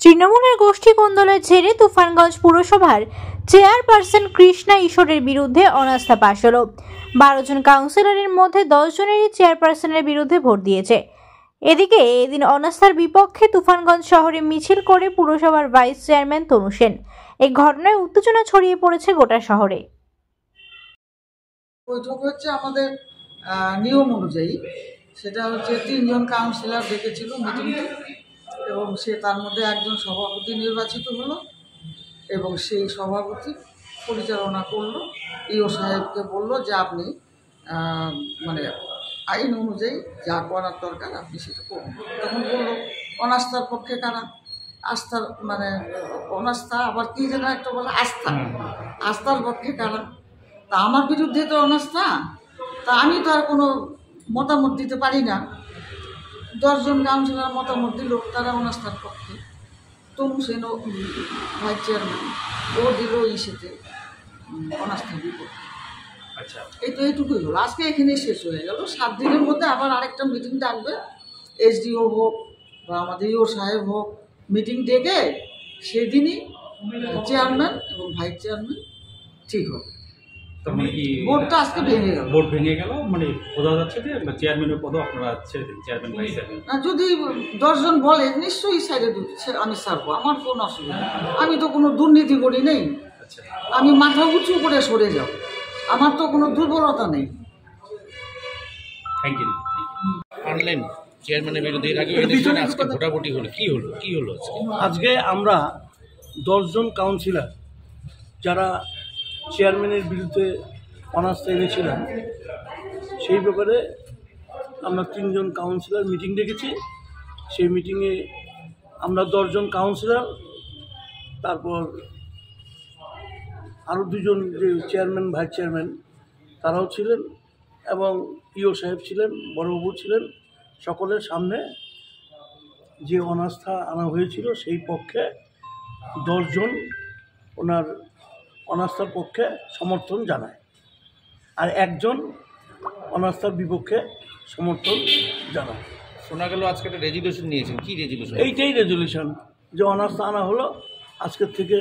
তৃণমূলের গোষ্ঠী কোন্দলের জেরে তুফানগঞ্জ পুরসভার চেয়ারপারসন কৃষ্ণা ঈশ্বরের বিরুদ্ধে অনাস্থা পাশ হলো। 12 জন কাউন্সিলরের মধ্যে 10 জনেরই চেয়ারপারসনের বিরুদ্ধে ভোট দিয়েছে। এদিকে এদিন অনাস্থার বিপক্ষে তুফানগঞ্জ শহরে মিছিল করে পুরসভার ভাইস চেয়ারম্যান তনু সেন। এই ঘটনায় উত্তেজনা ছড়িয়ে পড়েছে গোটা শহরে। বৈঠক হচ্ছে আমাদের নিয়ম অনুযায়ী, সেটা হচ্ছে 3 জন কাউন্সিলর ডেকেছিল মিটিংয়ে এবং তার মধ্যে একজন সভাপতি নির্বাচিত হলো এবং সেই সভাপতি পরিচালনা করলো। ইও সাহেবকে বলল যে আপনি মানে আইন অনুযায়ী যা করার দরকার আপনি সেটা করুন। তখন বললো অনাস্থার পক্ষে কারা, আস্থার মানে অনাস্থা আবার কি যেন একটা বলে আস্থার পক্ষে কারা। তা আমার বিরুদ্ধে তো অনাস্থা, তা আমি তো আর কোনো মতামত দিতে পারি না। 10 জন কাউন্সিলর মতামত দিল তারা অনাস্থার পক্ষে। তনু সেন ভাইস চেয়ারম্যান ও দিল ইসেতে অনাস্থার বিপক্ষে। আচ্ছা, এইটুকুই হলো। আজকে এখানে শেষ হয়ে গেল। 7 দিনের মধ্যে আবার আরেকটা মিটিং ডাকবে, এসডিও হোক বা আমাদের ইও সাহেব হোক, মিটিং ডেকে সেদিনই চেয়ারম্যান এবং ভাইস চেয়ারম্যান ঠিক হবে। বোর্ডটা আজকে ভেঙে গেল। বোর্ড ভেঙে গেল মানে বোঝা যাচ্ছে যে চেয়ারম্যানের পদও আপনারা ছেড়ে দিন, চেয়ারম্যান ভাইস চেয়ারম্যান। না, যদি 10 জন বলে নিশ্চয়ই সাইডে আমি ছাড়বো, আমার কোনো অসুবিধা। আমি তো কোনো দুর্নীতি করি নেই। আচ্ছা, আমি মাথা উঁচু করে সরে যাব, আমার তো কোনো দুর্বলতা নেই। Thank you. অনলাইন চেয়ারম্যানের বিরুদ্ধে এর আগে আজকে ভোটাভুটি হলো, কি হলো আজকে আমরা 10 জন কাউন্সিলর যারা চেয়ারম্যানের বিরুদ্ধে অনাস্থা এনেছিলাম, সেই ব্যাপারে আমরা 3 জন কাউন্সিলর মিটিং ডেকেছি। সেই মিটিংয়ে আমরা 10 জন কাউন্সিলর, তারপর আরও 2 জন যে চেয়ারম্যান ভাইস চেয়ারম্যান তারাও ছিলেন এবং ইও সাহেব ছিলেন, বড়বাবু ছিলেন। সকলের সামনে যে অনাস্থা আনা হয়েছিল সেই পক্ষে 10 জন ওনার অনাস্থার পক্ষে সমর্থন জানায়, আর একজন অনাস্থার বিপক্ষে সমর্থন জানায়। শোনা গেল আজকে একটা রেজুলেশন নিয়েছেন, কি রেজুলেশন? এইটাই রেজুলেশন যে অনাস্থা আনা হলো। আজকের থেকে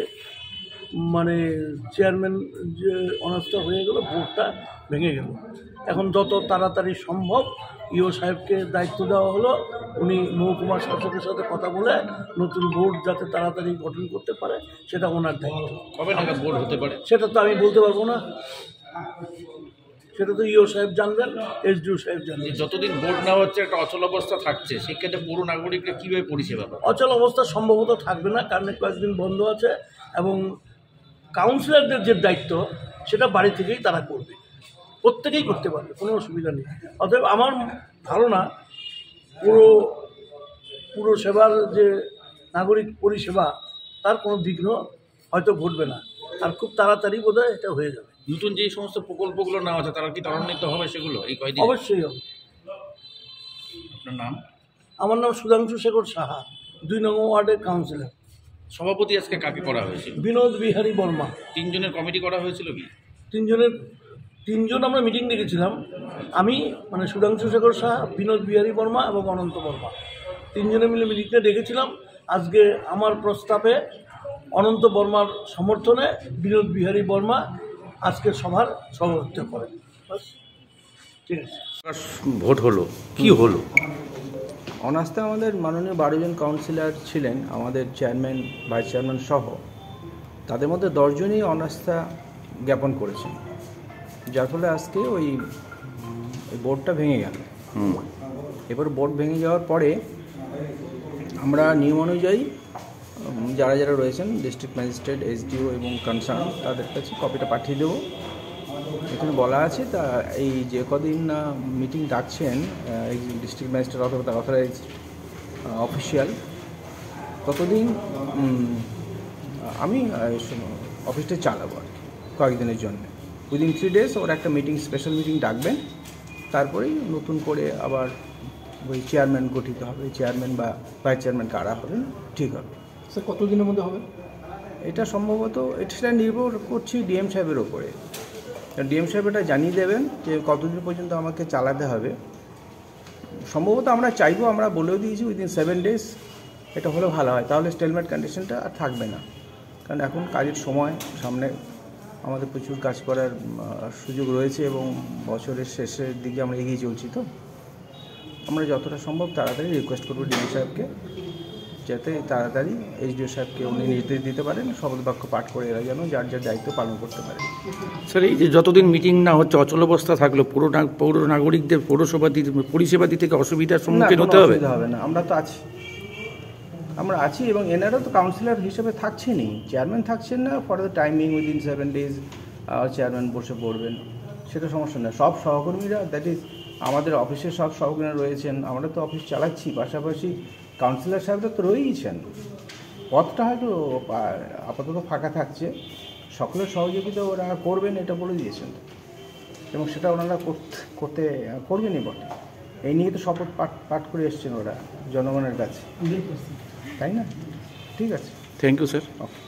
মানে চেয়ারম্যান যে অনাস্থা হয়ে গেল, বোর্ডটা ভেঙে গেল। এখন যত তাড়াতাড়ি সম্ভব ইও সাহেবকে দায়িত্ব দেওয়া হলো, উনি মহকুমা শাসকের সাথে কথা বলে নতুন বোর্ড যাতে তাড়াতাড়ি গঠন করতে পারে সেটা ওনার দায়িত্ব। কবে নাগাদ বোর্ড হতে পারে সেটা তো আমি বলতে পারবো না, সেটা তো ইও সাহেব জানবেন, এসডিও সাহেব জানবেন। যতদিন বোর্ড না হচ্ছে একটা অচল অবস্থা থাকছে, সেক্ষেত্রে পুরো নাগরিকরা কীভাবে পরিষেবা পাবে? অচল অবস্থা সম্ভবত থাকবে না, কারণ কয়েকদিন বন্ধ আছে এবং কাউন্সিলরদের যে দায়িত্ব সেটা বাড়ি থেকেই তারা করবে, প্রত্যেকেই করতে পারবে, কোনো অসুবিধা নেই। অতএব আমার ধারণা পুরো সেবার যে নাগরিক পরিষেবা তার কোনো বিঘ্ন হয়তো ঘটবে না, আর খুব তাড়াতাড়ি বোধহয় এটা হয়ে যাবে। নতুন যে সমস্ত প্রকল্পগুলো নেওয়া আছে তারা কি ত্বরান্বিত হবে সেগুলো এই কয়দিন? অবশ্যই হবে। আপনার নাম? আমার নাম সুধাংশু শেখর সাহা, 2 নং ওয়ার্ডের কাউন্সিলর। সভাপতি আজকে কাকে করা হয়েছিল? বিনোদ বিহারী বর্মা। 3 জনের কমিটি করা হয়েছিল কি? 3 জন আমরা মিটিং ডেকেছিলাম। আমি মানে সুধাংশু শেখর সাহা, বিনোদ বিহারী বর্মা এবং অনন্ত বর্মা 3 জনে মিলে মিটিংটা ডেকেছিলাম। আজকে আমার প্রস্তাবে অনন্ত বর্মার সমর্থনে বিনোদ বিহারী বর্মা আজকের সভার সভাপতিত্ব করেন। ঠিক আছে, ভোট হলো, কি হলো? অনাস্থা আমাদের মাননীয় 12 জন কাউন্সিলর ছিলেন, আমাদের চেয়ারম্যান ভাইস চেয়ারম্যান সহ। তাদের মধ্যে 10 জনই অনাস্থা জ্ঞাপন করেছেন, যার ফলে আজকে ওই বোর্ডটা ভেঙে গেল। এবার বোর্ড ভেঙে যাওয়ার পরে আমরা নিয়ম অনুযায়ী যারা যারা রয়েছেন ডিস্ট্রিক্ট ম্যাজিস্ট্রেট, এসডিও এবং কনসার্ন তাদের কাছে কপিটা পাঠিয়ে দেবো। এখানে বলা আছে তা এই যে কদিন মিটিং ডাকছেন ডিস্ট্রিক্ট ম্যাজিস্ট্রেট অথবা তার অথরাইজ অফিসিয়াল, ততদিন আমি অফিসটা চালাবো আর কি কয়েকদিনের জন্য। উইদিন 3 days ওর একটা মিটিং, স্পেশাল মিটিং ডাকবেন, তারপরেই নতুন করে আবার ওই চেয়ারম্যান গঠিত হবে, চেয়ারম্যান বা ভাইস চেয়ারম্যান কারা হবেন ঠিক হবে। স্যার কতদিনের মধ্যে হবে এটা? সম্ভবত এটা নির্ভর করছি ডিএম সাহেবের ওপরে। ডিএম সাহেব এটা জানিয়ে দেবেন যে কতদিন পর্যন্ত আমাকে চালাতে হবে। সম্ভবত আমরা চাইবো, আমরা বলেও দিয়েছি উইদিন 7 days এটা হলে ভালো হয়, তাহলে স্টেলমেট কন্ডিশনটা আর থাকবে না। কারণ এখন কাজের সময়, সামনে আমাদের প্রচুর কাজ করার সুযোগ রয়েছে এবং বছরের শেষের দিকে আমরা এগিয়ে চলছি। তো আমরা যতটা সম্ভব তাড়াতাড়ি রিকোয়েস্ট করবো ডিএম সাহেবকে, যাতে তাড়াতাড়ি এইচডিও সাহেবকে উনি নির্দেশ দিতে পারেন শপথ বাক্য পাঠ করে এরা যেন যার যার দায়িত্ব পালন করতে পারে। স্যার, এই যে যতদিন মিটিং না হচ্ছে অচলাবস্থা থাকলো, পৌর নাগরিকদের পৌরসভা পরিষেবা দিতে অসুবিধার সম্মুখীন হতে হবে? অসুবিধা হবে না, আমরা আছি এবং এনারাও তো কাউন্সিলর হিসেবে থাকছেনই, চেয়ারম্যান থাকছেন না for the timing within 7 days chairman বসে পড়বেন, সেটা সমস্যা না। সব সহকর্মীরা, দ্যাট ইজ আমাদের অফিসের সব সহকর্মীরা রয়েছেন, আমরা তো অফিস চালাচ্ছি, পাশাপাশি কাউন্সিলর সাহেবরা তো রয়েইছেন। পথটা হয়তো আপাতত ফাঁকা থাকছে, সকলের সহযোগিতা ওরা করবেন এটা বলে দিয়েছেন এবং সেটা ওনারা করবেনই বটে। এই নিয়ে তো শপথ পাঠ করে এসছেন ওরা জনগণের কাছে, তাই না? ঠিক আছে, থ্যাংক ইউ স্যার। ওকে।